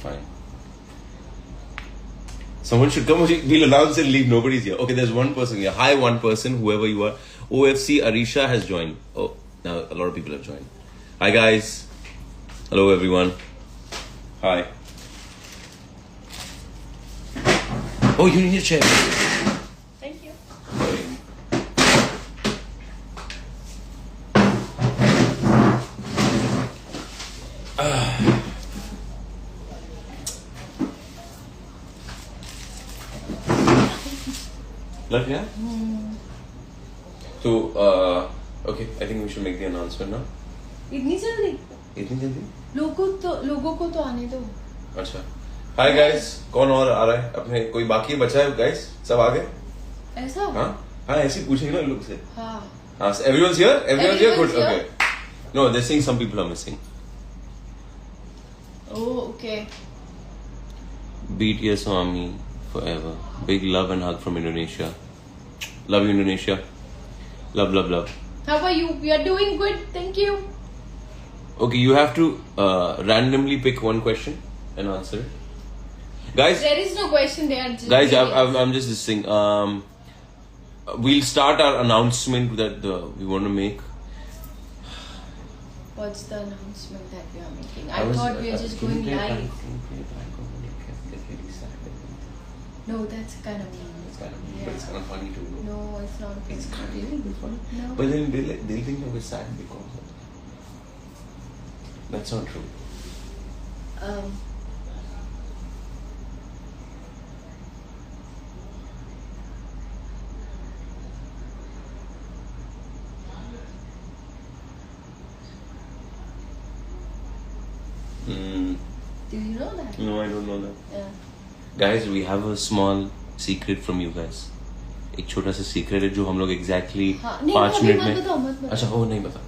fine. Someone should come. We'll announce and leave. Nobody's here. Okay, there's one person here. Hi, one person, whoever you are. OFC Arisha has joined. Oh, now a lot of people have joined. Hi, guys. Hello, everyone. Hi. Oh, you need a chair. Thank you. Love, yeah? So, okay, I think we should make the announcement now. इतनी जल्दी? इतनी जल्दी? लोगों को तो आने दो. अच्छा. हाय गाइस, कौन और आ रहा है? अपने कोई बाकी बचा है गाइस? सब आ गए? ऐसा? हाँ ऐसे पूछेंगे ना लोग से. हाँ. Everyone's here? Everyone's here? Good. Everyone's Okay. No, they're saying some people are missing. Oh, okay. BTS Army forever. Big love and hug from Indonesia. Love you, Indonesia. Love, love, love. How are you? We are doing good. Thank you. Okay, you have to randomly pick one question and answer it. Guys, there is no question there. Guys, I'm just this thing. We'll start our announcement that we want to make. What's the announcement that we are making? I thought we were just going live. No, that's kind of mean. It's kind of mean, yeah. but it's kind of funny too. No, it's not. It's kind of really funny. No. But then they'll think that we're sad because of it. That's not true. Do you know that? No, I don't know that. Yeah. Guys, we have a small secret from you guys. एक छोटा सा secret है जो हम लोग exactly 5 minute में. अच्छा हो नहीं बताओ.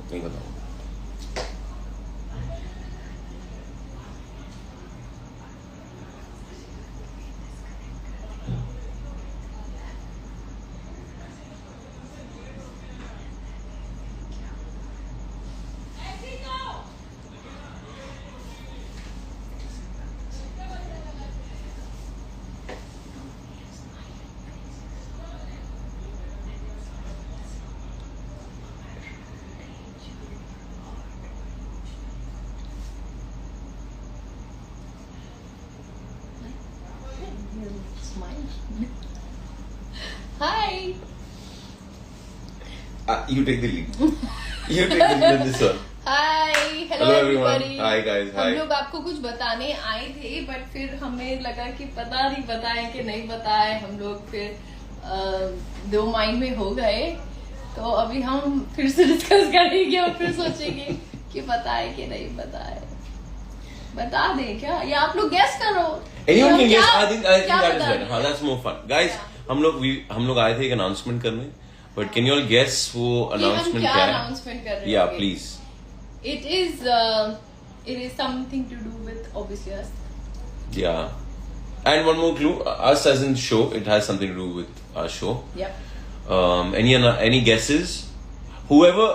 Hi. You take the lead. You take the lead in this one. Hi. Hello everyone. Hi guys. Hi. हम लोग आपको कुछ बताने आए थे बट फिर हमें लगा कि पता नहीं बताए कि नहीं बताए. हम लोग फिर दो माइंड में हो गए तो अभी हम फिर से डिस्कस करेंगे और फिर सोचेंगे कि बताए कि नहीं बताए. बता दें क्या या आप लोग गेस करो. Anyone can guess. I think that is better. हाँ, that's more fun. Guys, हम लोग आए थे एक announcement करने. But can you all guess वो announcement क्या है? announcement कर रहे हैं? Yeah, please. It is something to do with obviously us. Yeah. And one more clue. Us as in show. It has something to do with our show. Yep. Any guesses? Whoever.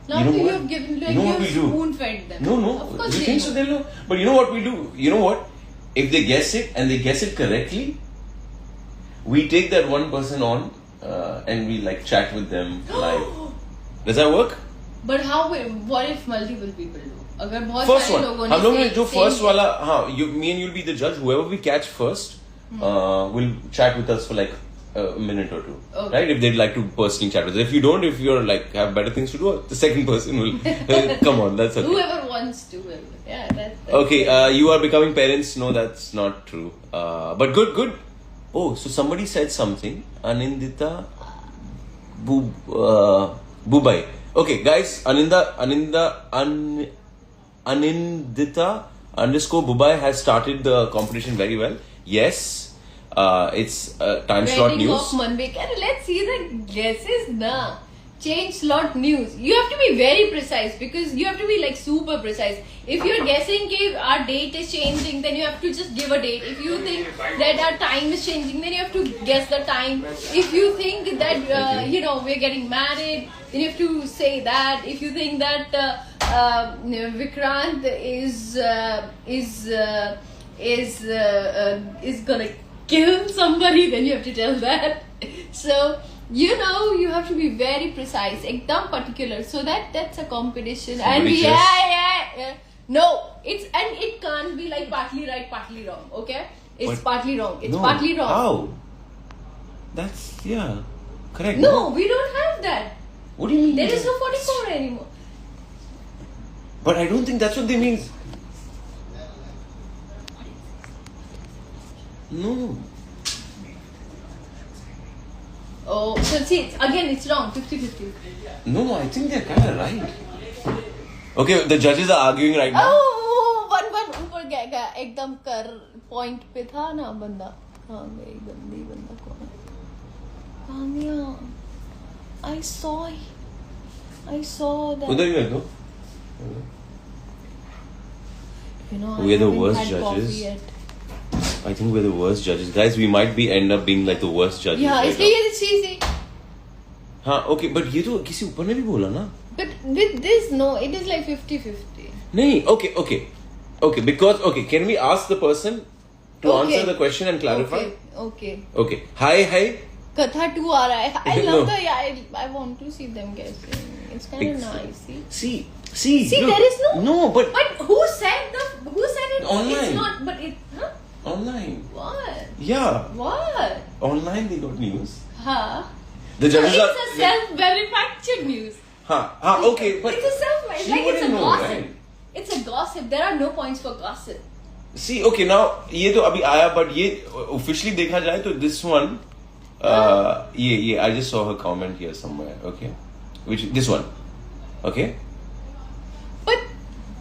Now you know you what? have given like You know you what we have do? spoon fed them. No. Of course You they think know. so? They'll know. But you know what we do? You know what? If they guess it and they guess it correctly, we take that one person on and we like chat with them live. Does that work? But what if multiple people do? अगर बहुत First सारे one. लोगों ने हम लोग ने जो same first वाला me and you'll be the judge. Whoever we catch first will chat with us for like a minute or two. Okay. Right? If they'd like to personally chat with us. If you don't, if you're like have better things to do, the second person will come on. That's okay. Whoever wants to will. Yeah, that's Okay, you are becoming parents. No, that's not true. But good. Oh, so somebody said something. Anindita Bubai. Okay, guys, Anindita _ Bubai has started the competition very well. Yes, it's time slot Wedding news. of Manbekar. Let's see the guesses now. Change slot news. You have to be very precise because you have to be like super precise. If you're guessing if our date is changing, then you have to just give a date. If you think that our time is changing, then you have to guess the time. If you think that we're getting married, then you have to say that. If you think that Vikrant is gonna kill somebody, then you have to tell that. So you know you have to be very precise, ekdam particular, so that's a competition. And Somebody yeah. No, it can't be like partly right, partly wrong. Okay, it's But- partly wrong. It's No, partly wrong. How? That's correct. No, we don't have that. What do you mean? There is no 44 anymore. But I don't think that's what they mean. No. Oh, so see, again, it's wrong. 50-50. No, I think they're kind of right. Okay, the judges are arguing right now. Oh, one ऊपर गया एकदम कर point पे था ना बंदा. हाँ गई गंदी बंदा कौन है? कहाँ गया? I saw that. उधर ही रखो. You know, We're the haven't worst had coffee judges. yet. I think we're the worst judges. Guys, we might end up being like the worst judges. Yeah, right इसलिए now. ये see. हाँ, okay, but ये तो किसी ऊपर ने भी बोला ना. But with this, no, it is like 50-50. नहीं, okay, because can we ask the person to Okay. answer the question and clarify? Okay. Hi. Katha 2 आ रहा है. I No. love I want to see them guessing. It's kind of nice. See, See, look. there is no. But But who said it? Online. It's not. But it. Huh? online. What? Yeah, What? online they got news. Huh? The judges It's a self-manufactured news. Okay, but It's a self-manufactured. she Like it's a wouldn't know, gossip. right? It's a gossip. There are no points for gossip. See, okay, now ये तो अभी आया, but ये officially देखा जाए तो this one, ये I just saw her comment here somewhere. Okay, this one, okay. But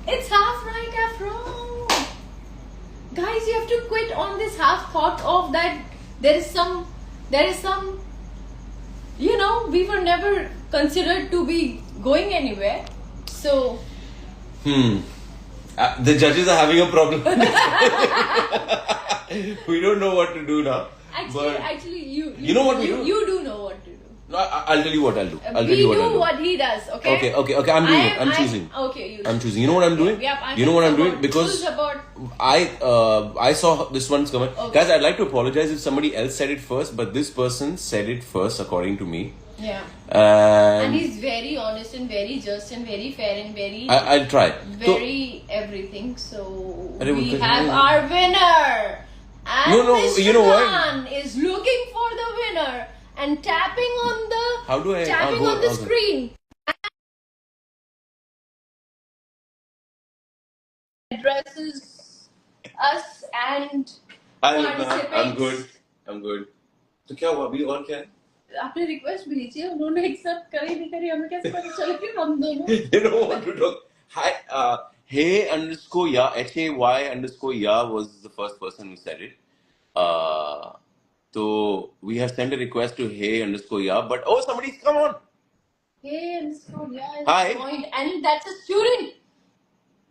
it's half right, half wrong. Guys, you have to quit on this half thought of that there is some, you know, we were never considered to be going anywhere. So, The judges are having a problem. We don't know what to do now. actually, You know what we do? You do know what to do. No, I'll tell you what I'll do. We do what he does, okay? Okay. I'm doing it. I'm choosing. Okay, you I'm choosing. You know what I'm doing? Yep, You know what I'm doing? Because choose about. I saw this one's comment. Okay. Guys, I'd like to apologize if somebody else said it first, but this person said it first, according to me. Yeah. And And he's very honest and very just and very fair and very I'll try. very everything. So Arre, we because- have our winner. And No, Mr. you know what? Khan is looking for the winner and tapping on the How do I- tapping I'll go- on the I'll go. screen. Addresses us and I'm good. तो क्या हुआ अभी और क्या है? आपने request भेजी है उन्होंने एक्सेप्ट करी नहीं करी हमें कैसे पता चलेगा हम दोनों You know what to talk. Hi, Hay_ya was the first person who said it. So we have sent a request to Hay_ya, but somebody's come on. Hey, and so yeah, it's Hi. point, and that's a student,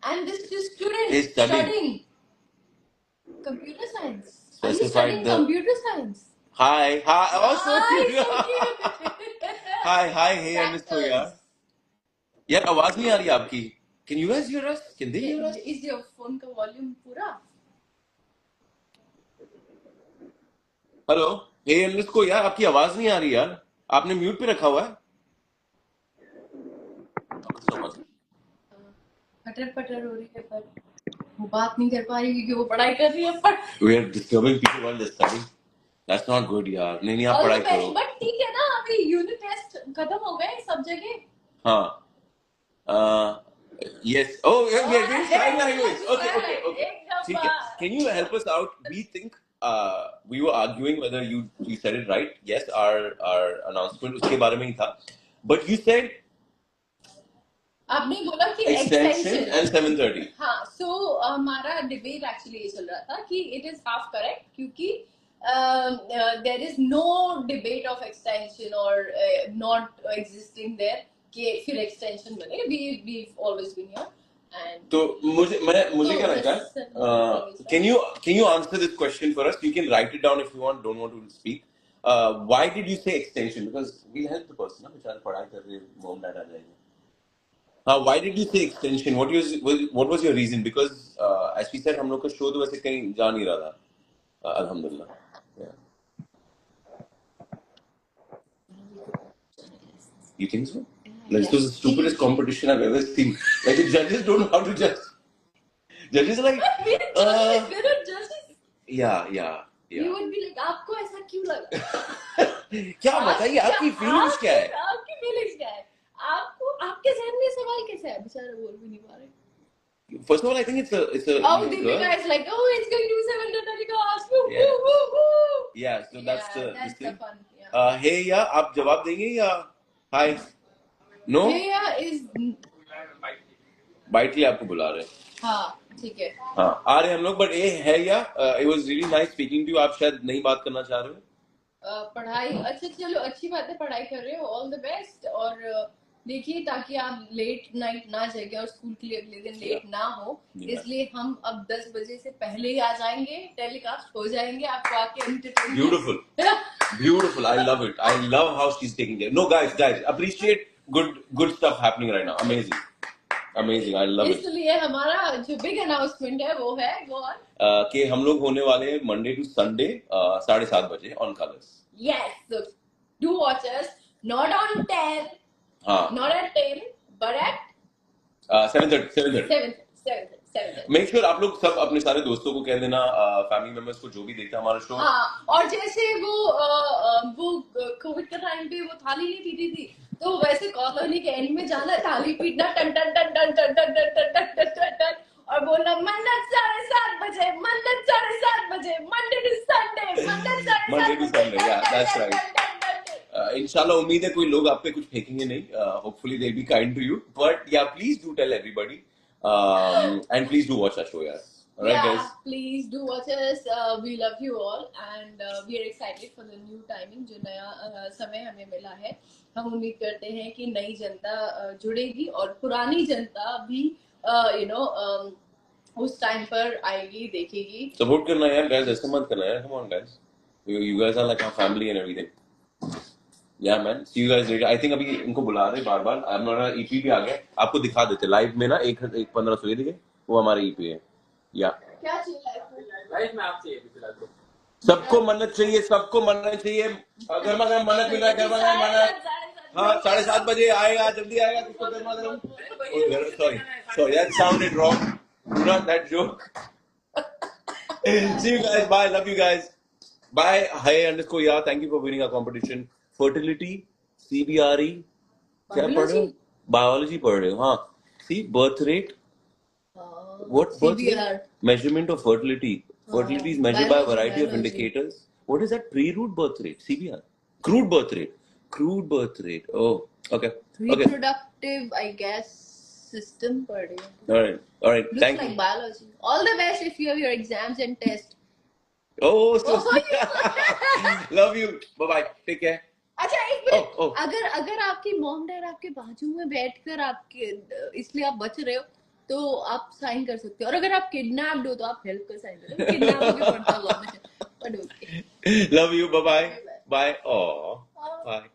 and this student Is studying. computer science. Are Specified you studying the- computer science? Hi. Also Hi, cute. so cute. Hi, Hay_ya. यार आवाज नहीं आ रही आपकी. Can you guys hear us? Can they hear us? Is your phone का volume पूरा? Hello Hay_ya, आपकी आवाज नहीं आ रही यार. आपने म्यूट पे रखा हुआ है. पटर हो रही है पर वो बात नहीं कर पा रही क्योंकि वो पढ़ाई कर रही है पर We are disturbing people while they're studying. That's not good यार. नहीं आप पढ़ाई करो. बट ठीक है ना अभी यूनिट टेस्ट खत्म हो गए सब जगह हाँ. Yes. Oh, yeah, we are doing sign language. Okay. ठीक है. Can you help us out? We think we were arguing whether you said it right. Yes, our announcement उसके बारे में ही था. But you said आपने बोला कि extension extension and 7:30. हाँ so हमारा डिबेट एक्चुअली ये चल रहा था कि इट इज हाफ करेक्ट क्योंकि there is no debate of extension और नॉट एग्जिस्टिंग देयर कि फिर एक्सटेंशन बने we always been here and तो मुझे क्या लगता है? Can you answer this question for us? You can write it down if you want. Don't want to speak. Why did you say extension? Because we'll help the person. ना बेचारे पढ़ाई कर रहे हैं, mom dad आ जाएंगे. Why did you say extension? What was your reason? Because as we said, हम लोग का show तो वैसे कहीं जा नहीं रहा था. Alhamdulillah. Yeah. You think so? Like, this was the stupidest competition I've ever seen. Like the judges don't know how to judge. Judges are like, we're not judges. yeah. You would be like, आपको ऐसा क्यों लगा? क्या बताइए आपकी feelings क्या है? आपकी feelings क्या है? आपको आपके जहन में सवाल कैसे है? बेचारा बोल भी नहीं पा रहे. First of all, I think it's a. Oh, Deepika is like, oh, it's going to be 700 hours. Yeah. Woo. Yeah, so that's that's the the fun. Yeah. hey या आप जवाब देंगे या hi? No? Hey ya is bite के लिए आपको बुला रहे हैं. हाँ ठीक है. हाँ आ रहे हैं हम लोग बट ये है या it was really nice speaking to you. आप शायद नहीं बात करना चाह रहे हो. पढ़ाई अच्छा चलो अच्छी बात है पढ़ाई कर रहे हो ऑल द बेस्ट और देखिए ताकि आप लेट नाइट ना जाएंगे और स्कूल के लिए अगले दिन लेट ना हो इसलिए हम अब 10 बजे से पहले ही आ जाएंगे टेलीकास्ट हो जाएंगे आपको आके entertain. Beautiful. I love it. I love how she's taking care. No guys appreciate good stuff happening right now. Amazing. I love it. इसलिए हमारा जो बिग अनाउंसमेंट है वो है कि हम लोग होने वाले हैं मंडे टू संडे 7:30 बजे on colours. Yes, so do watch us not on 10. Not at 10 but at 7:30. Make sure आप लोग सब अपने सारे दोस्तों को कह देना फैमिली मेंबर्स को जो भी देखता है हमारा शो. हाँ और जैसे वो कोविड के टाइम पे वो थाली नहीं पीती थी तो वैसे कॉलोनी के एंड में जाना थाली पीटना टन टन टन टन टन टन टन टन टन टन टन टन और बोलना मन्नत 7:30 बजे मन्नत 7:30 बजे मंडे टू संडे मन्नत 7:30 बजे. Yeah, that's right. इंशाल्लाह उम्मीद है कोई लोग आप पे कुछ फेंकेंगे नहीं. Hopefully they'll be kind to you. But yeah, please do tell everybody. And please do watch our show, guys. Alright, guys. Please do watch us. We love you all, and we are excited for the new timing. जो नया समय हमें मिला है, हम उम्मीद करते हैं कि नई जनता जुड़ेगी और पुरानी जनता भी उस टाइम पर आएगी देखेगी. Support करना यार, guys. ऐसे मत करना यार. Come on, guys. You guys are like our family and everything. Yeah man, see you guys later. I think अभी इनको बुला रहे बार-बार. हमारा EP भी आ गया. आपको दिखा देते लाइव में ना एक 1500 ये दिखे. वो हमारा EP है. या क्या चाहिए लाइफ में आप चाहिए फिलहाल तो. सबको मन्नत चाहिए. गर्मा गर्म मन्नत मिल रहा है. गर्मा गर्म मन्नत. हाँ 7:30 बजे आएगा. जल्दी आएगा. किसको गर्मा गर्म. Sorry, that sounded wrong. Do not that joke. See you guys. Bye. Love you guys. Bye. Hi_ya. Thank you for winning our competition. Fertility, CBRE, क्या पढ़ रहे हो? Biology पढ़ रहे हो, हाँ. See, birth rate. What birth rate? Measurement of fertility. Fertility is measured by a variety of indicators. What is that? Pre-root birth rate, CBR. Crude birth rate. Oh, okay. Reproductive, I guess, system पढ़ रहे हो. All right. Looks Thank like you. biology. All the best if you have your exams and tests. Oh, so love you. Bye. Take care. अच्छा एक minute. अगर आपकी mom dad आपके बाजू में बैठकर आपके इसलिए आप बच रहे हो तो आप साइन कर सकते हो और अगर आप किडनैप्ड हो तो आप हेल्प कर साइन करो. किडनैप होके पड़ता है. Love you. Bye. Bye. Oh. Bye.